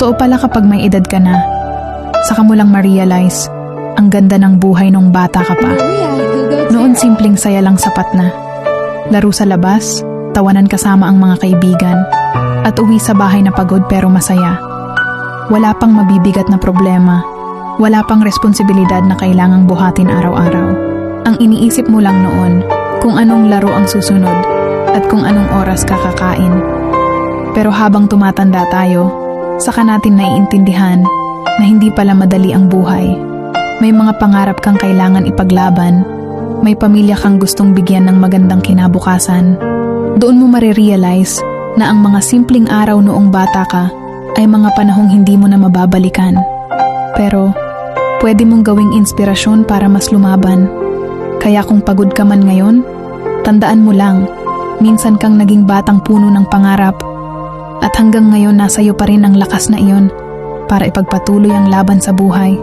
Totoo pala kapag may edad ka na, saka mo lang ma-realize ang ganda ng buhay nung bata ka pa. Noon simpleng saya lang sapat na. Laro sa labas, tawanan kasama ang mga kaibigan, at uwi sa bahay na pagod pero masaya. Wala pang mabibigat na problema, wala pang responsibilidad na kailangang buhatin araw-araw. Ang iniisip mo lang noon kung anong laro ang susunod at kung anong oras kakakain. Pero habang tumatanda tayo, saka natin naiintindihan na hindi pala madali ang buhay. May mga pangarap kang kailangan ipaglaban, may pamilya kang gustong bigyan ng magandang kinabukasan. Doon mo marirealize na ang mga simpleng araw noong bata ka ay mga panahong hindi mo na mababalikan. Pero pwede mong gawing inspirasyon para mas lumaban. Kaya kung pagod ka man ngayon, tandaan mo lang, minsan kang naging batang puno ng pangarap. At hanggang ngayon nasa iyo pa rin ang lakas na iyon para ipagpatuloy ang laban sa buhay.